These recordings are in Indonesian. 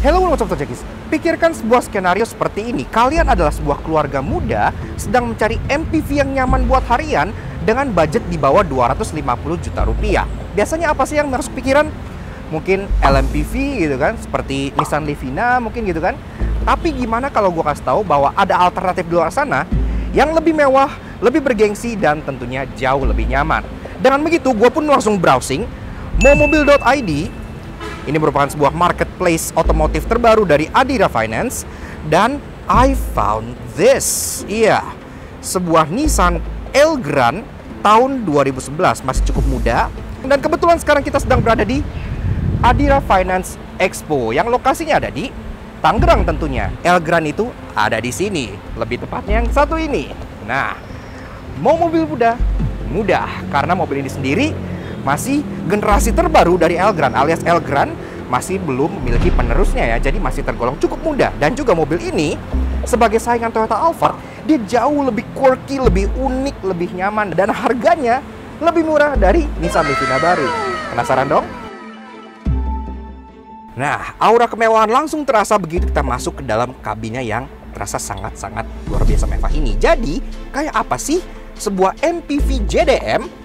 Hello, what's up, Jekis? Pikirkan sebuah skenario seperti ini. Kalian adalah sebuah keluarga muda sedang mencari MPV yang nyaman buat harian dengan budget di bawah 250 juta rupiah. Biasanya apa sih yang masuk pikiran? Mungkin LMPV gitu kan, seperti Nissan Livina mungkin gitu kan. Tapi gimana kalau gue kasih tahu bahwa ada alternatif di luar sana yang lebih mewah, lebih bergengsi, dan tentunya jauh lebih nyaman. Dengan begitu, gue pun langsung browsing momobil.id. Ini merupakan sebuah marketplace otomotif terbaru dari Adira Finance. Dan I found this. Iya, sebuah Nissan Elgrand tahun 2011. Masih cukup muda. Dan kebetulan sekarang kita sedang berada di Adira Finance Expo, yang lokasinya ada di Tangerang tentunya. Elgrand itu ada di sini. Lebih tepatnya yang satu ini. Nah, mau mobil mudah. Karena mobil ini sendiri masih generasi terbaru dari Elgrand, alias Elgrand masih belum memiliki penerusnya ya. Jadi masih tergolong cukup muda. Dan juga mobil ini sebagai saingan Toyota Alphard, dia jauh lebih quirky, lebih unik, lebih nyaman, dan harganya lebih murah dari Nissan Livina baru. Penasaran dong? Nah, aura kemewahan langsung terasa begitu kita masuk ke dalam kabinnya yang terasa sangat-sangat luar biasa mewah ini. Jadi, kayak apa sih sebuah MPV JDM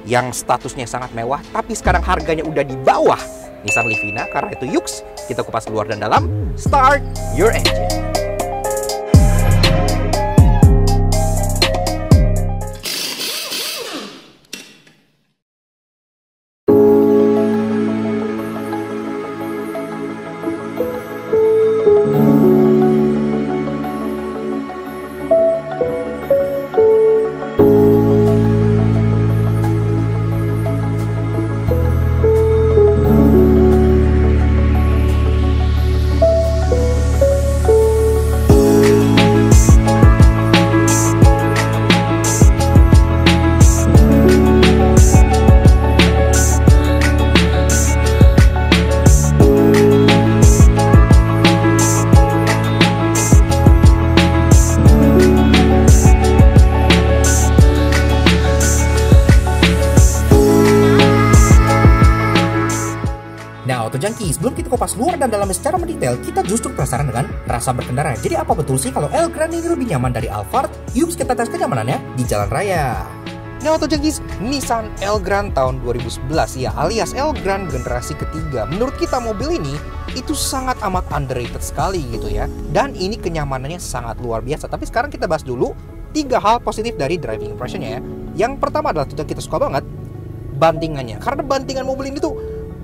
yang statusnya sangat mewah, tapi sekarang harganya udah di bawah Nissan Livina? Karena itu yuk, kita kupas luar dan dalam. Start your engine. Junkie, sebelum kita kupas luar dan dalamnya secara mendetail, kita justru penasaran dengan rasa berkendara. Jadi apa betul sih kalau Elgrand ini lebih nyaman dari Alphard? Yuk kita tes kenyamanannya di jalan raya. Nah, Junkies, Nissan Elgrand tahun 2011 ya, alias Elgrand generasi ketiga. Menurut kita mobil ini itu sangat amat underrated sekali gitu ya. Dan ini kenyamanannya sangat luar biasa. Tapi sekarang kita bahas dulu 3 hal positif dari driving impressionnya ya. Yang pertama adalah yang kita suka banget, bantingannya. Karena bantingan mobil ini tuh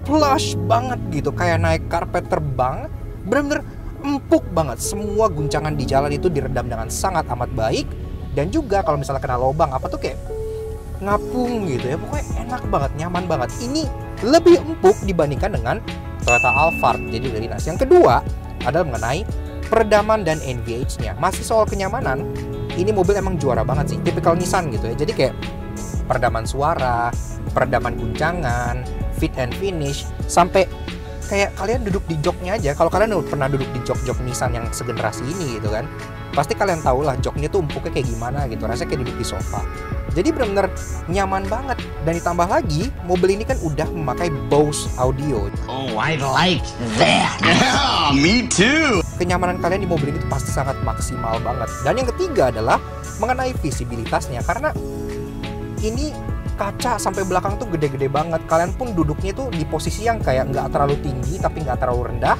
plush banget gitu, kayak naik karpet terbang, bener-bener empuk banget. Semua guncangan di jalan itu diredam dengan sangat amat baik. Dan juga kalau misalnya kena lubang apa tuh kayak ngapung gitu ya, pokoknya enak banget, nyaman banget. Ini lebih empuk dibandingkan dengan Toyota Alphard. Jadi dari nas. Yang kedua adalah mengenai peredaman dan NVH-nya. Masih soal kenyamanan, ini mobil emang juara banget sih, tipikal Nissan gitu ya. Jadi kayak peredaman suara, peredaman guncangan, fit and finish, sampai kayak kalian duduk di joknya aja. Kalau kalian udah pernah duduk di jok-jok Nissan yang segenerasi ini gitu kan, pasti kalian tahu lah joknya tuh empuknya kayak gimana gitu. Rasanya kayak duduk di sofa. Jadi benar-benar nyaman banget. Dan ditambah lagi, mobil ini kan udah memakai Bose audio. Oh, I like that. Yeah, me too. Kenyamanan kalian di mobil ini tuh pasti sangat maksimal banget. Dan yang ketiga adalah mengenai visibilitasnya. Karena ini kaca sampai belakang tuh gede-gede banget. Kalian pun duduknya tuh di posisi yang kayak nggak terlalu tinggi tapi nggak terlalu rendah.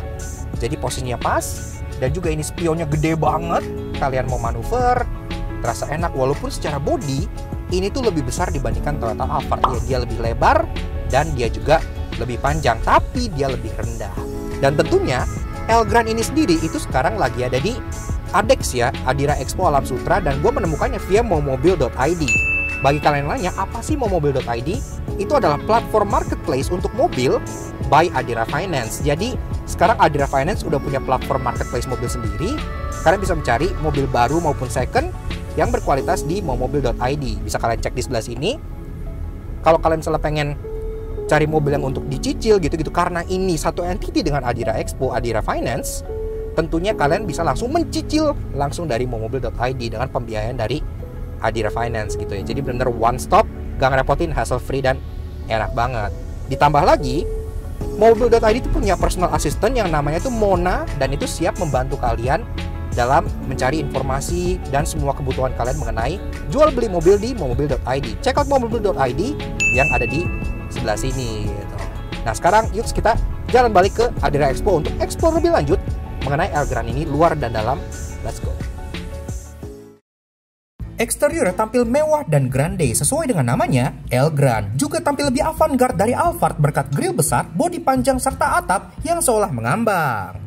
Jadi posisinya pas. Dan juga ini spionnya gede banget. Kalian mau manuver terasa enak. Walaupun secara body ini tuh lebih besar dibandingkan Toyota Alphard ya. Dia lebih lebar dan dia juga lebih panjang, tapi dia lebih rendah. Dan tentunya Elgrand ini sendiri itu sekarang lagi ada di ADEX ya, Adira Expo Alam Sutera. Dan gue menemukannya via momobil.id. Bagi kalian yang nanya, apa sih momobil.id? Itu adalah platform marketplace untuk mobil by Adira Finance. Jadi, sekarang Adira Finance udah punya platform marketplace mobil sendiri. Kalian bisa mencari mobil baru maupun second yang berkualitas di momobil.id. Bisa kalian cek di sebelah sini. Kalau kalian misalnya pengen cari mobil yang untuk dicicil gitu-gitu, karena ini satu entity dengan Adira Expo, Adira Finance, tentunya kalian bisa langsung mencicil langsung dari momobil.id dengan pembiayaan dari Adira Finance gitu ya. Jadi benar-benar one stop, gak ngerepotin, hassle free, dan enak banget. Ditambah lagi, Mobil.id itu punya personal assistant yang namanya tuh Mona, dan itu siap membantu kalian dalam mencari informasi dan semua kebutuhan kalian mengenai jual beli mobil di momobil.id. Check out momobil.id yang ada di sebelah sini gitu. Nah sekarang yuk kita jalan balik ke Adira Expo untuk explore lebih lanjut mengenai Elgrand ini, luar dan dalam. Let's go. Eksterior tampil mewah dan grande sesuai dengan namanya. Elgrand juga tampil lebih avant-garde dari Alphard berkat grill besar, bodi panjang, serta atap yang seolah mengambang.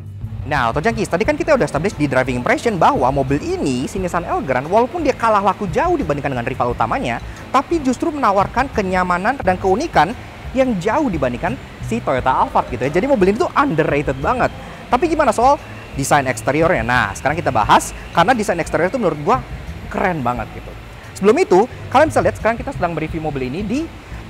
Nah, Auto Junkies, tadi kan kita udah establish di driving impression bahwa mobil ini, si Nissan Elgrand, walaupun dia kalah laku jauh dibandingkan dengan rival utamanya, tapi justru menawarkan kenyamanan dan keunikan yang jauh dibandingkan si Toyota Alphard gitu ya. Jadi mobil ini tuh underrated banget. Tapi gimana soal desain eksteriornya? Nah, sekarang kita bahas karena desain eksterior itu menurut gua keren banget gitu. Sebelum itu, kalian bisa lihat sekarang kita sedang mereview mobil ini di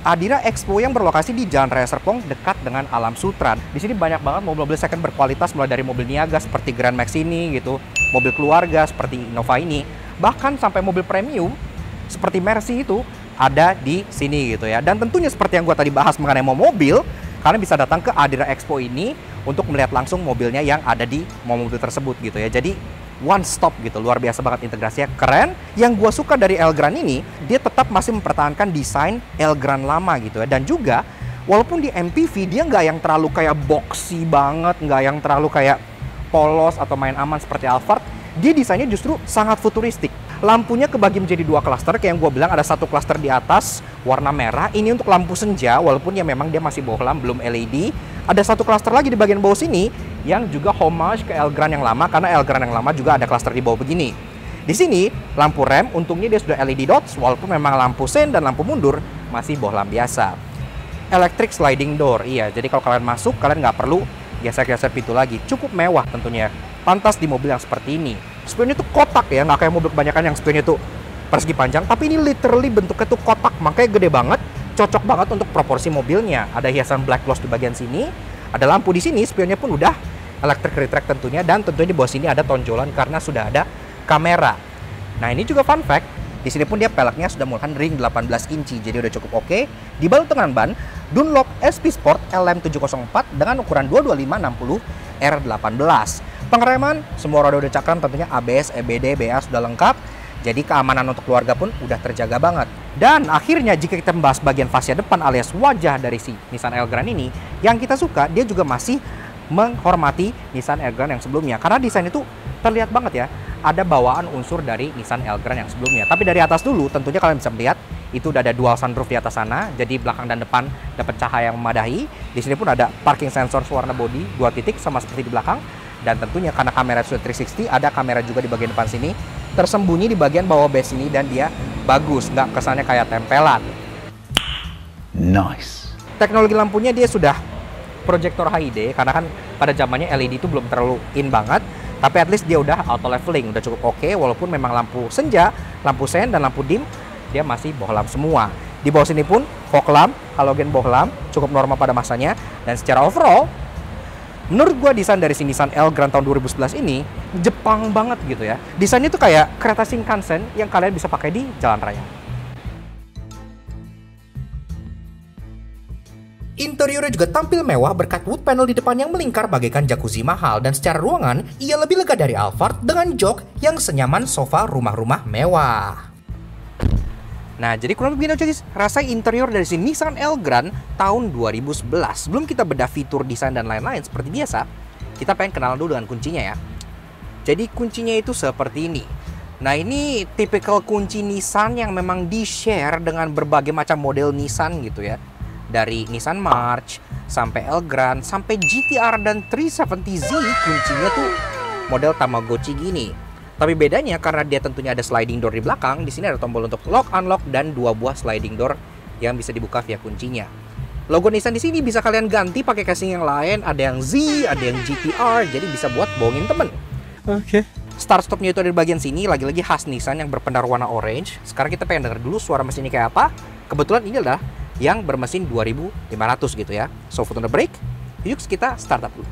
Adira Expo yang berlokasi di Jalan Raya Serpong dekat dengan Alam Sutra. Di sini banyak banget mobil-mobil second berkualitas, mulai dari mobil niaga seperti Grand Max ini gitu, mobil keluarga seperti Innova ini, bahkan sampai mobil premium seperti Mercy itu ada di sini gitu ya. Dan tentunya seperti yang gua tadi bahas mengenai mobil, kalian bisa datang ke Adira Expo ini untuk melihat langsung mobilnya yang ada di mobil tersebut gitu ya. Jadi one stop gitu, luar biasa banget integrasinya, keren. Yang gue suka dari Elgrand ini, dia tetap masih mempertahankan desain Elgrand lama gitu ya. Dan juga, walaupun di MPV dia nggak yang terlalu kayak boxy banget, nggak yang terlalu kayak polos atau main aman seperti Alphard, dia desainnya justru sangat futuristik. Lampunya kebagi menjadi dua klaster, kayak yang gue bilang ada satu klaster di atas warna merah, ini untuk lampu senja, walaupun ya memang dia masih bohlam, belum LED. Ada satu klaster lagi di bagian bawah sini yang juga homage ke Elgrand yang lama, karena Elgrand yang lama juga ada klaster di bawah begini. Di sini lampu rem untungnya dia sudah LED dots, walaupun memang lampu sen dan lampu mundur masih bohlam biasa. Electric sliding door, iya, jadi kalau kalian masuk kalian nggak perlu geser-geser pintu lagi, cukup mewah tentunya. Pantas di mobil yang seperti ini. Spionnya tuh kotak ya, nggak kayak mobil kebanyakan yang spionnya tuh persegi panjang, tapi ini literally bentuknya tuh kotak, makanya gede banget, cocok banget untuk proporsi mobilnya. Ada hiasan black gloss di bagian sini, ada lampu di sini, spionnya pun udah electric retract tentunya, dan tentunya di bawah sini ada tonjolan karena sudah ada kamera. Nah ini juga fun fact, di sini pun dia peleknya sudah menggunakan ring 18 inci, jadi udah cukup oke. Dibalut dengan ban Dunlop SP Sport LM704 dengan ukuran 225/60 R18. Pengereman, semua roda udah cakram, tentunya ABS, EBD, BA sudah lengkap. Jadi keamanan untuk keluarga pun udah terjaga banget. Dan akhirnya jika kita membahas bagian fascia depan alias wajah dari si Nissan Elgrand ini, yang kita suka, dia juga masih menghormati Nissan Elgrand yang sebelumnya. Karena desain itu terlihat banget ya, ada bawaan unsur dari Nissan Elgrand yang sebelumnya. Tapi dari atas dulu, tentunya kalian bisa melihat, itu udah ada dual sunroof di atas sana. Jadi belakang dan depan dapat cahaya yang memadahi. Di sini pun ada parking sensor warna body 2 titik sama seperti di belakang. Dan tentunya karena kamera sudah 360, ada kamera juga di bagian depan sini, tersembunyi di bagian bawah base ini, dan dia bagus, nggak kesannya kayak tempelan. Nice. Teknologi lampunya dia sudah proyektor HID, karena kan pada zamannya LED itu belum terlalu in banget, tapi at least dia udah auto leveling, udah cukup oke, walaupun memang lampu senja, lampu sen, dan lampu dim, dia masih bohlam semua. Di bawah sini pun fog lamp, halogen bohlam, cukup normal pada masanya, dan secara overall, menurut gua desain dari si Nissan Elgrand tahun 2011 ini Jepang banget gitu ya. Desainnya tuh kayak kereta Shinkansen yang kalian bisa pakai di jalan raya. Interiornya juga tampil mewah berkat wood panel di depan yang melingkar bagaikan jacuzzi mahal, dan secara ruangan ia lebih lega dari Alphard dengan jok yang senyaman sofa rumah-rumah mewah. Nah, jadi kurang lebih begini aja rasa interior dari si Nissan Elgrand tahun 2011. Sebelum kita bedah fitur, desain, dan lain-lain seperti biasa, kita pengen kenalan dulu dengan kuncinya ya. Jadi kuncinya itu seperti ini. Nah, ini tipikal kunci Nissan yang memang di-share dengan berbagai macam model Nissan gitu ya. Dari Nissan March, sampai Elgrand, sampai GT-R dan 370Z, kuncinya tuh model Tamagotchi gini. Tapi bedanya karena dia tentunya ada sliding door di belakang, di sini ada tombol untuk lock, unlock, dan 2 buah sliding door yang bisa dibuka via kuncinya. Logo Nissan di sini bisa kalian ganti pakai casing yang lain, ada yang Z, ada yang GT-R, jadi bisa buat bohongin temen. Oke. Start stopnya itu ada di bagian sini, lagi-lagi khas Nissan yang berpendar warna orange. Sekarang kita pengen denger dulu suara mesin ini kayak apa. Kebetulan ini adalah yang bermesin 2500 gitu ya. So foot on the brake, yuk kita start up dulu.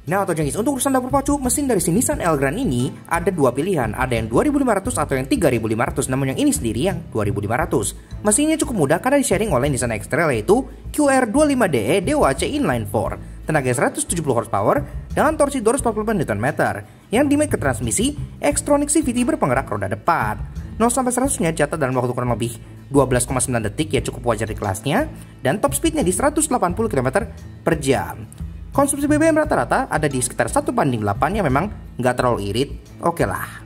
Nah, atau jengis, untuk urusan dapur pacu, mesin dari si Nissan Elgrand ini ada dua pilihan. Ada yang 2500 atau yang 3500, namun yang ini sendiri yang 2500. Mesinnya cukup mudah karena di-sharing oleh Nissan X-Trail, yaitu QR25DE DOHC Inline 4. Tenaga 170 horsepower dengan torsi 240 Nm, yang dimake ke transmisi Xtronic CVT berpenggerak roda depan. 0-100-nya jatuh dalam waktu kurang lebih 12,9 detik, ya cukup wajar di kelasnya, dan top speednya di 180 km per jam. Konsumsi BBM rata-rata ada di sekitar 1:8, yang memang nggak terlalu irit, oke lah.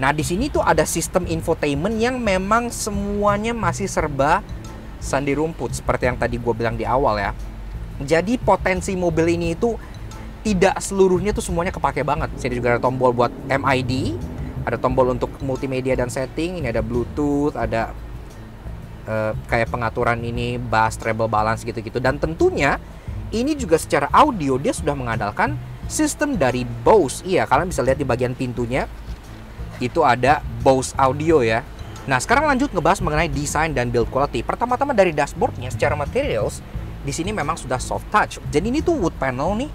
Nah, di sini tuh ada sistem infotainment yang memang semuanya masih serba sandi rumput, seperti yang tadi gue bilang di awal ya. Jadi potensi mobil ini itu tidak seluruhnya tuh semuanya kepake banget. Sini juga ada tombol buat MID, ada tombol untuk multimedia dan setting, ini ada Bluetooth, ada kayak pengaturan ini bass, treble, balance gitu-gitu. Dan tentunya ini juga secara audio dia sudah mengandalkan sistem dari Bose. Iya, kalian bisa lihat di bagian pintunya itu ada Bose Audio ya. Nah, sekarang lanjut ngebahas mengenai desain dan build quality. Pertama-tama dari dashboardnya, secara materials di sini memang sudah soft touch. Jadi ini tuh wood panel nih,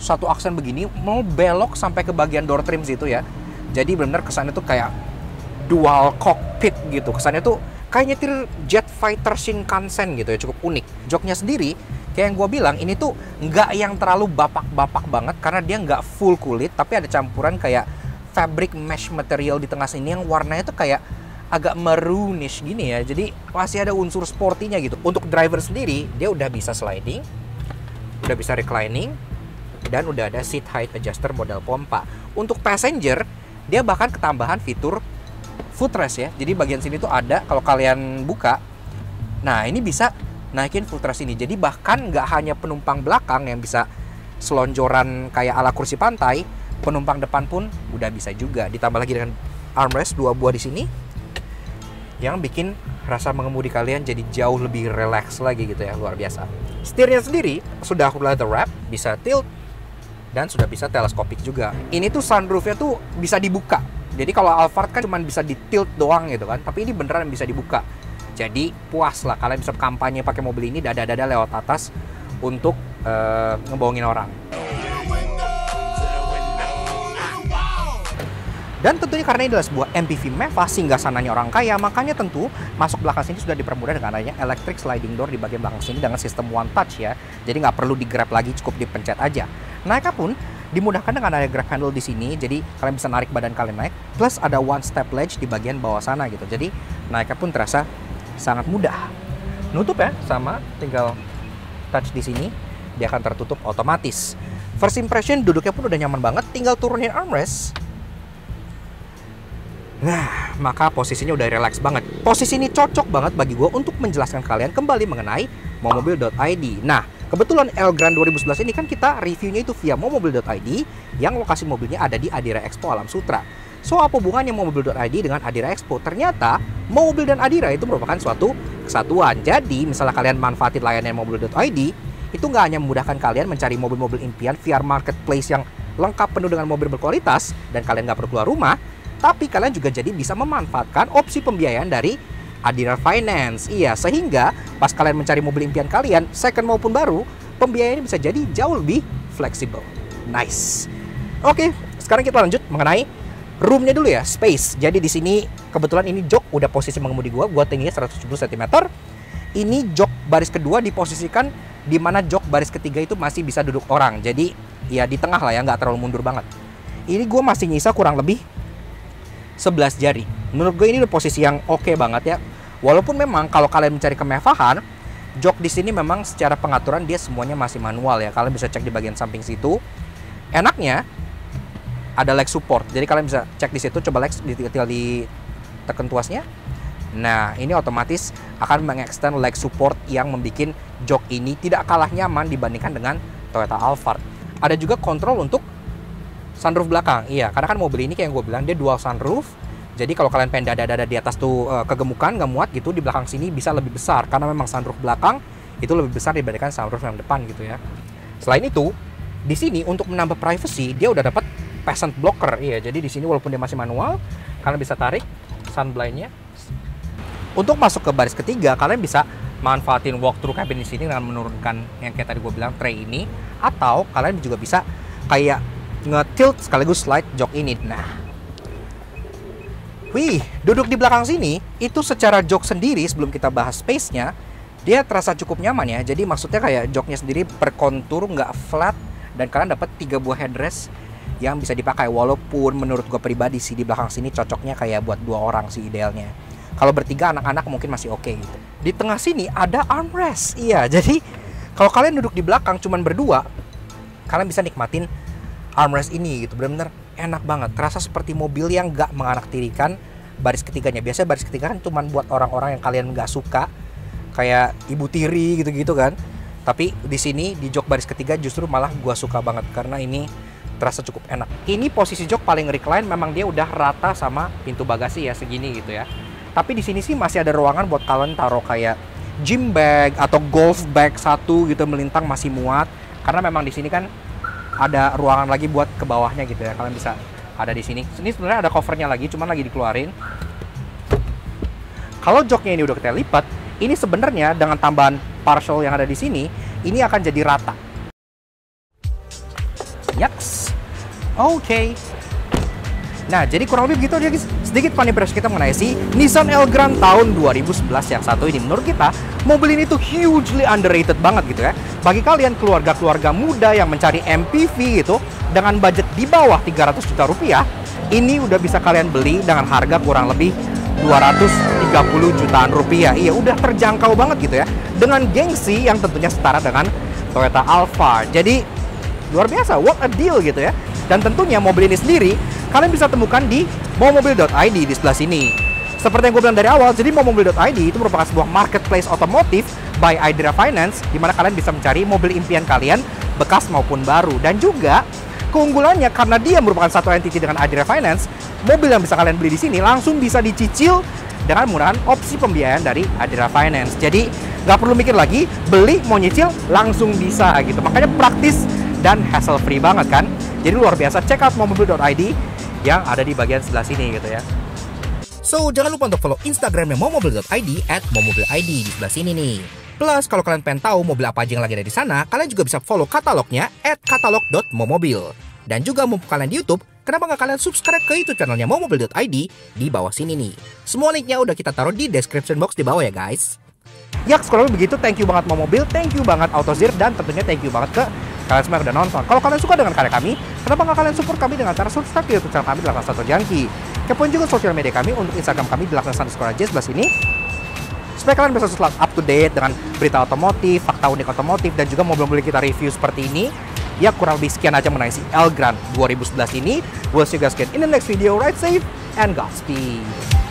satu aksen begini mau belok sampai ke bagian door trims itu ya. Jadi benar kesannya tuh kayak dual cockpit gitu. Kesannya tuh kayak nyetir jet fighter Shinkansen gitu ya, cukup unik. Joknya sendiri kayak yang gue bilang, ini tuh nggak yang terlalu bapak-bapak banget karena dia nggak full kulit, tapi ada campuran kayak fabric mesh material di tengah sini yang warnanya tuh kayak agak maroonish gini ya. Jadi masih ada unsur sportinya gitu. Untuk driver sendiri dia udah bisa sliding, udah bisa reclining, dan udah ada seat height adjuster model pompa. Untuk passenger, dia bahkan ketambahan fitur footrest ya. Jadi bagian sini tuh ada, kalau kalian buka, nah ini bisa naikin footrest ini. Jadi bahkan nggak hanya penumpang belakang yang bisa selonjoran kayak ala kursi pantai, penumpang depan pun udah bisa juga. Ditambah lagi dengan armrest 2 buah di sini, yang bikin rasa mengemudi kalian jadi jauh lebih relax lagi gitu ya, luar biasa. Setirnya sendiri sudah leather wrap, bisa tilt, dan sudah bisa teleskopik juga. Ini tuh sunroofnya tuh bisa dibuka. Jadi kalau Alphard kan cuma bisa di tilt doang gitu kan, tapi ini beneran bisa dibuka. Jadi puas lah kalian bisa kampanye pakai mobil ini, dada-dada lewat atas untuk ngebohongin orang. Dan tentunya karena ini adalah sebuah MPV mewah singgah sananya orang kaya, makanya tentu masuk belakang sini sudah dipermudah dengan adanya electric sliding door di bagian belakang sini dengan sistem one touch ya. Jadi nggak perlu di-grab lagi, cukup dipencet aja. Naiknya pun dimudahkan dengan ada grab handle di sini, jadi kalian bisa narik badan kalian naik. Plus ada one step ledge di bagian bawah sana gitu. Jadi naiknya pun terasa sangat mudah. Nutup ya, sama tinggal touch di sini, dia akan tertutup otomatis. First impression duduknya pun udah nyaman banget, tinggal turunin armrest. Nah, maka posisinya udah relax banget. Posisi ini cocok banget bagi gue untuk menjelaskan kalian kembali mengenai momobil.id. Nah, kebetulan Elgrand 2011 ini kan kita reviewnya itu via momobil.id, yang lokasi mobilnya ada di Adira Expo Alam Sutra. So, apa hubungannya momobil.id dengan Adira Expo? Ternyata, mobil dan Adira itu merupakan suatu kesatuan. Jadi, misalnya kalian manfaatin layanan momobil.id, itu nggak hanya memudahkan kalian mencari mobil-mobil impian via marketplace yang lengkap penuh dengan mobil berkualitas, dan kalian nggak perlu keluar rumah, tapi kalian juga jadi bisa memanfaatkan opsi pembiayaan dari Adira Finance. Iya, sehingga pas kalian mencari mobil impian kalian, second maupun baru, pembiayaannya bisa jadi jauh lebih fleksibel. Nice. Oke, sekarang kita lanjut mengenai roomnya dulu ya, space. Jadi di sini kebetulan ini jok udah posisi mengemudi gua tingginya 170 cm. Ini jok baris kedua diposisikan di mana jok baris ketiga itu masih bisa duduk orang. Jadi ya di tengah lah ya, nggak terlalu mundur banget. Ini gua masih nyisa kurang lebih 11 jari. Menurut gue ini udah posisi yang oke banget ya. Walaupun memang kalau kalian mencari kemewahan, jok di sini memang secara pengaturan dia semuanya masih manual ya. Kalian bisa cek di bagian samping situ. Enaknya ada leg support. Jadi kalian bisa cek di situ, coba leg tinggal ditekan tuasnya. Nah, ini otomatis akan mengextend leg support yang membuat jok ini tidak kalah nyaman dibandingkan dengan Toyota Alphard. Ada juga kontrol untuk sunroof belakang. Iya, karena kan mobil ini kayak yang gue bilang dia dual sunroof. Jadi kalau kalian pengen dada-dada di atas tuh kegemukan, nggak muat gitu, di belakang sini bisa lebih besar karena memang sunroof belakang itu lebih besar dibandingkan sunroof yang depan gitu ya. Selain itu, di sini untuk menambah privacy dia udah dapat peasant blocker. Iya, jadi di sini walaupun dia masih manual, kalian bisa tarik sunblindnya. Untuk masuk ke baris ketiga, kalian bisa manfaatin walkthrough cabin di sini dengan menurunkan yang kayak tadi gue bilang tray ini, atau kalian juga bisa kayak nge-tilt sekaligus slide jok ini. Nah, wih, duduk di belakang sini itu secara jok sendiri sebelum kita bahas space-nya, dia terasa cukup nyaman ya. Jadi maksudnya kayak joknya sendiri berkontur, nggak flat, dan kalian dapat 3 buah headrest yang bisa dipakai. Walaupun menurut gue pribadi sih di belakang sini cocoknya kayak buat 2 orang sih idealnya. Kalau bertiga anak-anak mungkin masih oke gitu. Di tengah sini ada armrest. Iya, jadi kalau kalian duduk di belakang cuman berdua, kalian bisa nikmatin armrest ini gitu. Bener-bener enak banget. Terasa seperti mobil yang gak menganaktirikan baris ketiganya. Biasanya baris ketiga kan cuman buat orang-orang yang kalian gak suka, kayak ibu tiri gitu-gitu kan. Tapi di sini di jok baris ketiga justru malah gua suka banget karena ini terasa cukup enak. Ini posisi jok paling recline, memang dia udah rata sama pintu bagasi ya, segini gitu ya. Tapi di sini sih masih ada ruangan buat kalian taruh kayak gym bag atau golf bag satu gitu melintang, masih muat. Karena memang di sini kan ada ruangan lagi buat ke bawahnya gitu ya. Kalian bisa ada di sini. Ini sebenarnya ada covernya lagi, cuman lagi dikeluarin. Kalau joknya ini udah kita lipat, ini sebenarnya dengan tambahan partial yang ada di sini, ini akan jadi rata. Yaks. Oke. Nah, jadi kurang lebih begitu aja guys. Sedikit fun impression kita mengenai si Nissan Elgrand tahun 2011 yang satu ini. Menurut kita, mobil ini tuh hugely underrated banget gitu ya. Bagi kalian keluarga-keluarga muda yang mencari MPV gitu, dengan budget di bawah 300 juta rupiah, ini udah bisa kalian beli dengan harga kurang lebih 230 jutaan rupiah. Iya, udah terjangkau banget gitu ya. Dengan gengsi yang tentunya setara dengan Toyota Alphard. Jadi, luar biasa, what a deal gitu ya. Dan tentunya mobil ini sendiri kalian bisa temukan di momobil.id di sebelah sini. Seperti yang gue bilang dari awal, jadi momobil.id itu merupakan sebuah marketplace otomotif by Idria Finance, di mana kalian bisa mencari mobil impian kalian, bekas maupun baru. Dan juga keunggulannya karena dia merupakan satu entity dengan Idria Finance, mobil yang bisa kalian beli di sini langsung bisa dicicil dengan menggunakan opsi pembiayaan dari Idria Finance. Jadi nggak perlu mikir lagi, beli mau nyicil langsung bisa gitu. Makanya praktis dan hassle free banget kan. Jadi luar biasa, check out momobil.id yang ada di bagian sebelah sini gitu ya. So, jangan lupa untuk follow Instagramnya momobil.id @momobil.id di sebelah sini nih. Plus, kalau kalian pengen tahu mobil apa aja yang lagi ada di sana, kalian juga bisa follow katalognya @katalog.momobil. Dan juga mumpung kalian di YouTube, kenapa nggak kalian subscribe ke YouTube channelnya momobil.id di bawah sini nih. Semua linknya udah kita taruh di description box di bawah ya guys. Ya, kalau begitu thank you banget Momobil, thank you banget AutoZir, dan tentunya thank you banget ke kalian semua yang udah nonton. Kalau kalian suka dengan karya kami, kenapa nggak kalian support kami dengan cara subscribe di YouTube channel kami di Laknas Jangki. Kepoin juga sosial media kami untuk Instagram kami di Laknas_J sebelah sini, supaya kalian bisa selalu up to date dengan berita otomotif, fakta unik otomotif, dan juga mobil-mobil kita review seperti ini. Ya, kurang lebih sekian aja mengenai si Elgrand 2011 ini. We'll see you guys again in the next video. Ride safe and Godspeed.